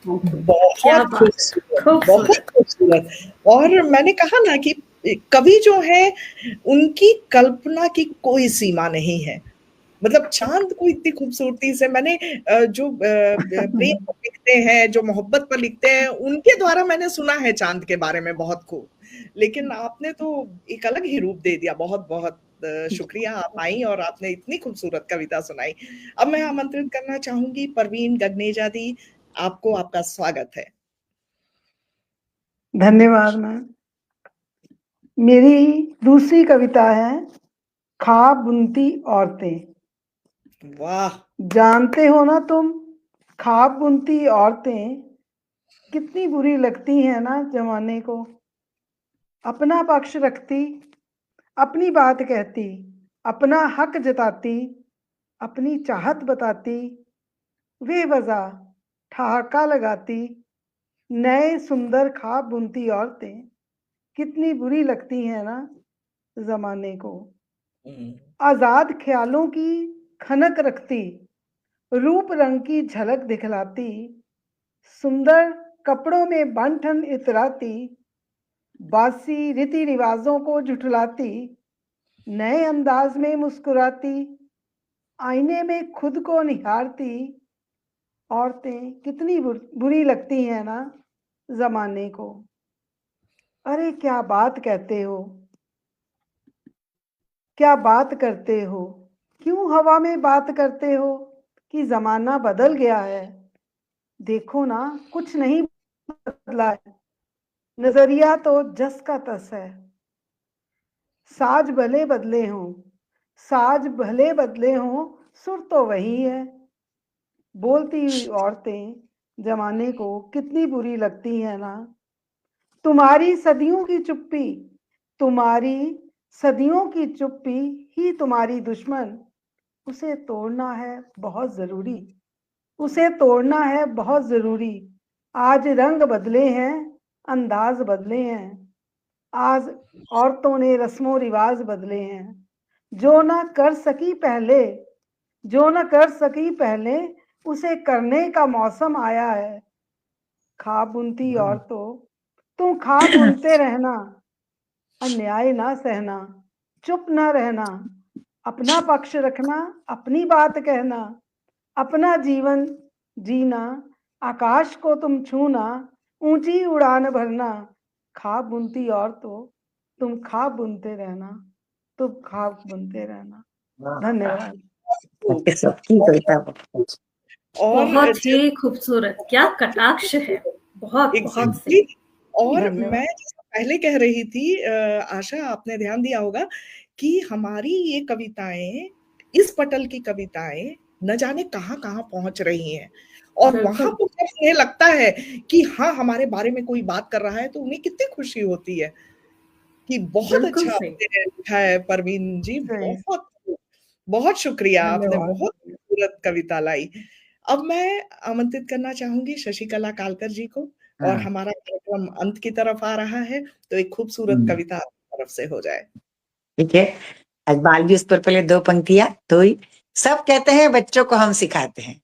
बहुत खूबसूरत, बहुत खूबसूरत। और मैंने कहा ना कि कवि जो है उनकी कल्पना की कोई सीमा नहीं है, मतलब चांद को इतनी खूबसूरती से मैंने जो प्रेम पर लिखते हैं, जो मोहब्बत पर लिखते हैं, उनके द्वारा मैंने सुना है चांद के बारे में बहुत खूब, लेकिन आपने तो एक अलग ही रूप दे दिया। बहुत बहुत शुक्रिया, आप आई और आपने इतनी खूबसूरत कविता सुनाई। अब मैं आमंत्रित करना चाहूंगी परवीन गगनेजा दी, आपको, आपका स्वागत है। धन्यवाद मैम। मेरी दूसरी कविता है ख्वाब बुनती औरतें। वाह, जानते हो ना तुम, ख्वाब बुनती औरतें कितनी बुरी लगती हैं ना जमाने को। अपना पक्ष रखती, अपनी बात कहती, अपना हक जताती, अपनी चाहत बताती, बेवजह ठहाका लगाती, नए सुंदर ख्वाब बुनती औरतें कितनी बुरी लगती हैं ना जमाने को। आजाद ख्यालों की खनक रखती, रूप रंग की झलक दिखलाती, सुंदर कपड़ों में बंठन इतराती, बासी रीति रिवाजों को जुटलाती, नए अंदाज में मुस्कुराती, आईने में खुद को निहारती, औरतें कितनी बुरी लगती हैं ना जमाने को। अरे क्या बात कहते हो, क्या बात करते हो, क्यों हवा में बात करते हो कि जमाना बदल गया है। देखो ना कुछ नहीं बदला है, नजरिया तो जस का तस है। साज भले बदले हों, साज भले बदले हों, सुर तो वही है। बोलती हुई औरतें जमाने को कितनी बुरी लगती है ना। तुम्हारी सदियों की चुप्पी, तुम्हारी सदियों की चुप्पी ही तुम्हारी दुश्मन। उसे तोड़ना है बहुत जरूरी, उसे तोड़ना है बहुत जरूरी। आज रंग बदले हैं, अंदाज बदले हैं, आज औरतों ने रस्मों रिवाज बदले हैं। जो ना कर सकी पहले, जो ना कर सकी पहले, उसे करने का मौसम आया है। ख्वाब बुनती औरतों, तुम ख्वाब बुनते रहना, अन्याय ना सहना, चुप ना रहना, अपना पक्ष रखना, अपनी बात कहना, अपना जीवन जीना, आकाश को तुम छूना, ऊंची उड़ान भरना। ख्वाब बुनती औरतों, तुम ख्वाब बुनते रहना, तुम ख्वाब बुनते रहना। धन्यवाद। सबकी कविता बहुत और बहुत ही खूबसूरत, क्या कटाक्ष है, बहुत बहुत एग्जैक्टली। सही। और धन्यवाद। मैं जैसा पहले कह रही थी, आशा, आपने ध्यान दिया होगा कि हमारी ये कविताएं, इस पटल की कविताएं न जाने कहाँ कहाँ पहुंच रही हैं, और वहां बिल्कुल। पर जब उन्हें लगता है कि हाँ हमारे बारे में कोई बात कर रहा है, तो उन्हें कितनी खुशी होती है कि बहुत बिल्कुल अच्छा सही। आपने लिखा है परवीन जी, सही। बहुत बहुत शुक्रिया, आपने धन्यवाद। बहुत खूबसूरत कविता लाई। अब मैं आमंत्रित करना चाहूंगी शशिकला कालकर जी को, और हाँ। हमारा कार्यक्रम अंत की तरफ आ रहा है, तो एक खूबसूरत कविता आपकी तरफ से हो जाए। ठीक है। आज बाल भी उस पर पहले दो पंक्तियां, तो ही सब कहते हैं बच्चों को हम सिखाते हैं,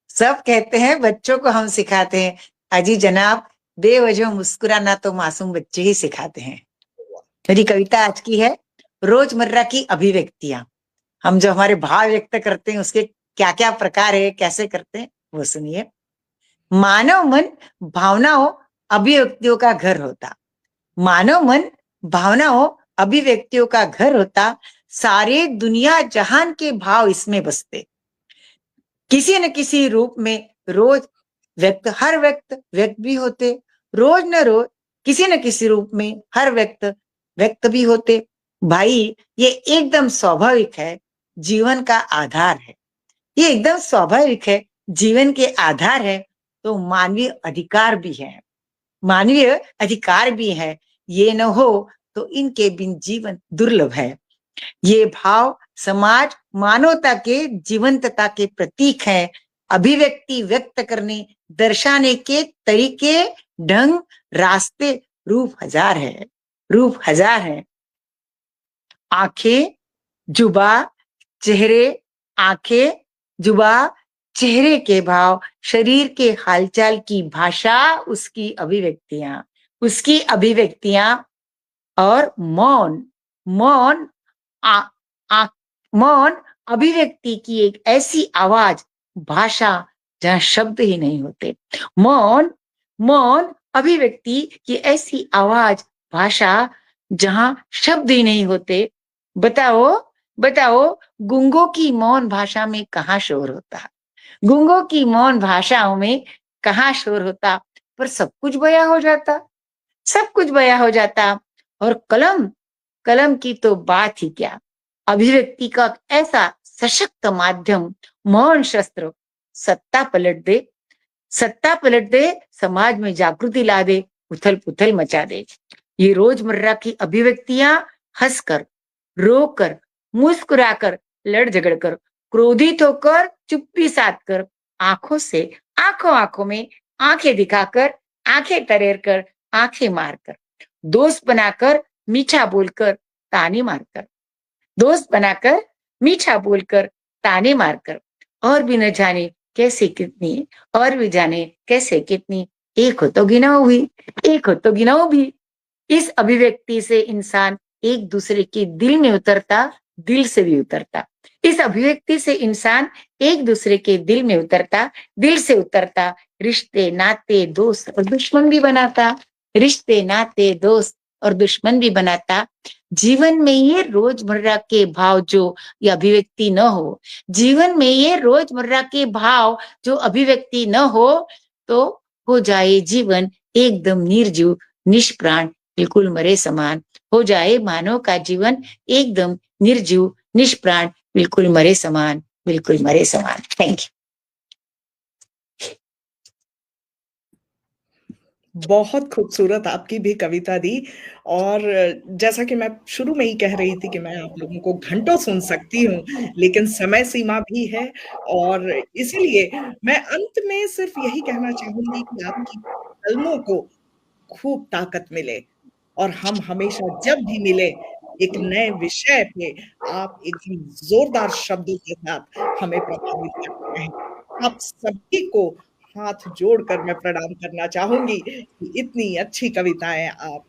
सब कहते हैं बच्चों को हम सिखाते हैं, अजी जनाब बेवजह मुस्कुराना तो मासूम बच्चे ही सिखाते हैं। मेरी कविता आज की है रोजमर्रा की अभिव्यक्तियां। हम जो हमारे भाव व्यक्त करते हैं उसके क्या क्या प्रकार है, कैसे करते हैं, वो सुनिए। मानव मन भावनाओं अभिव्यक्तियों का घर होता, मानव मन भावनाओं अभिव्यक्तियों का घर होता, सारे दुनिया जहान के भाव इसमें बसते, किसी न किसी रूप में रोज व्यक्त, हर व्यक्त भी होते, रोज न रोज किसी न किसी रूप में हर व्यक्त भी होते। भाई ये एकदम स्वाभाविक है, जीवन का आधार है, ये एकदम स्वाभाविक है, जीवन के आधार है। तो मानवीय अधिकार भी है, मानवीय अधिकार भी है, ये न हो तो इनके बिन जीवन दुर्लभ है। ये भाव समाज मानवता के जीवंतता के प्रतीक है। अभिव्यक्ति व्यक्त करने दर्शाने के तरीके, ढंग, रास्ते रूप हजार है, रूप हजार है। आंखें, जुबा, चेहरे, आंखें, जुबा, चेहरे के भाव, शरीर के हालचाल की भाषा, उसकी अभिव्यक्तियां, उसकी अभिव्यक्तियां। और मौन, मौन मौन अभिव्यक्ति की एक ऐसी आवाज, भाषा जहां शब्द ही नहीं होते। मौन, मौन अभिव्यक्ति की ऐसी आवाज, भाषा जहां शब्द ही नहीं होते। बताओ, बताओ, गूंगों की मौन भाषा में कहाँ शोर होता, गूंगों की मौन भाषाओं में कहाँ शोर होता, पर सब कुछ बयां हो जाता, सब कुछ बयां हो जाता। और कलम, कलम की तो बात ही क्या, अभिव्यक्ति का ऐसा सशक्त माध्यम, मौन शस्त्र, सत्ता पलट दे, सत्ता पलट दे, समाज में जागृति ला दे, उथल पुथल मचा दे। ये रोजमर्रा की अभिव्यक्तियां हंसकर, रोकर, मुस्कुराकर, लड़ झगड़ कर, क्रोधित होकर, चुप्पी साध कर, आंखों से आंखों आंखों में आंखें दिखाकर, आंखें तरेर कर, आंखें मारकर, दोस्त बनाकर, मीठा बोलकर, ताने मारकर, दोस्त बनाकर, मीठा बोलकर, ताने मारकर, और भी न जाने कैसे कितनी, और भी जाने कैसे कितनी, एक हो तो गिनाओ भी, एक हो तो गिनाओ भी। इस अभिव्यक्ति से इंसान एक दूसरे के दिल में उतरता, दिल से भी उतरता। इस अभिव्यक्ति से इंसान एक दूसरे के दिल में उतरता, दिल से उतरता, रिश्ते नाते दोस्त और दुश्मन भी बनाता, रिश्ते नाते दोस्त और दुश्मन भी बनाता। जीवन में ये रोजमर्रा के भाव जो ये अभिव्यक्ति न हो, जीवन में ये रोजमर्रा के भाव जो अभिव्यक्ति न हो, तो हो जाए जीवन एकदम निर्जीव, निष्प्राण, बिल्कुल मरे समान। हो जाए मानव का जीवन एकदम निर्जीव, निष्प्राण, बिल्कुल मरे समान, बिल्कुल मरे समान। Thank you. बहुत खूबसूरत आपकी भी कविता दी। और जैसा कि मैं शुरू में ही कह रही थी कि मैं आप लोगों को घंटों सुन सकती हूँ, लेकिन समय सीमा भी है, और इसीलिए मैं अंत में सिर्फ यही कहना चाहूंगी कि आपकी कलमों को खूब ताकत मिले, और हम हमेशा जब भी मिले एक नए विषय पे आप एकदम जोरदार शब्दों के साथ हमें प्रभावित करते हैं। आप सभी को हाथ जोड़कर मैं प्रणाम करना चाहूंगी कि इतनी अच्छी कविताएं आप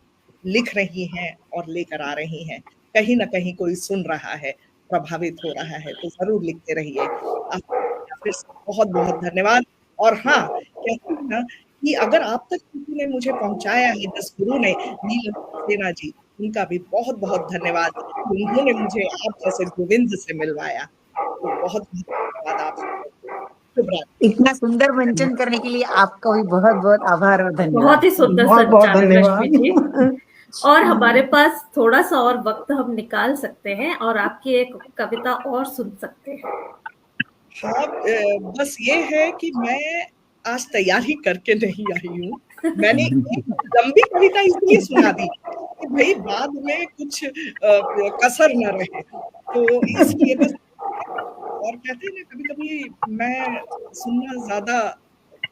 लिख रही हैं और लेकर आ रही हैं। कहीं ना कहीं कोई सुन रहा है, प्रभावित हो रहा है, तो जरूर लिखते रहिए। आपका फिर से बहुत बहुत धन्यवाद। और हाँ, कहते हैं ना कि अगर आप तक किसी ने मुझे पहुंचाया है, जिस गुरु ने, नीलम सक्सेना जी, उनका भी बहुत बहुत धन्यवाद कि उन्होंने मुझे आप जैसे गोविंद से मिलवाया। तो बहुत बहुत धन्यवाद आप सबको। शुभ रात्रि। इतना सुंदर मेंशन करने के लिए आपका भी बहुत बहुत आभार और धन्यवाद। बहुत ही सुंदर बहुत बहुत संचालन रश्मि जी। धन्यवाद। और हमारे पास थोड़ा सा और वक्त हम निकाल सकते हैं और आपकी एक कविता और सुन सकते हैं। हाँ, बस ये है कि मैं आज तैयारी करके नहीं आई हूँ। मैंने एक लंबी कविता इसलिए सुना दी कि भाई बाद में कुछ कसर न रहे, तो इसलिए बस। और कहते हैं ना, कभी कभी मैं सुनना ज्यादा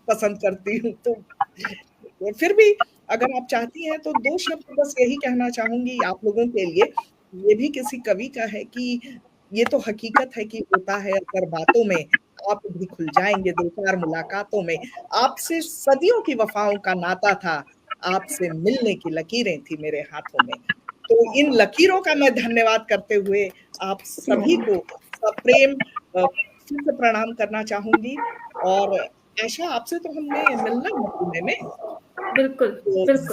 पसंद करती हूँ, तो फिर भी अगर आप चाहती हैं तो 2 शब्द बस यही कहना चाहूंगी आप लोगों के लिए। ये भी किसी कवि का है कि ये तो हकीकत है कि होता है अगर बातों में, आप भी खुल जाएंगे 2-4 मुलाकातों में। आपसे सदियों की वफाओं का नाता था, आपसे मिलने की लकीरें थी मेरे हाथों में। तो इन लकीरों का मैं धन्यवाद करते हुए आप सभी को सप्रेम फिर से प्रणाम करना चाहूंगी। और आशा, आपसे तो हमने मिलना है पुणे में, बिल्कुल तो बिल्कुल।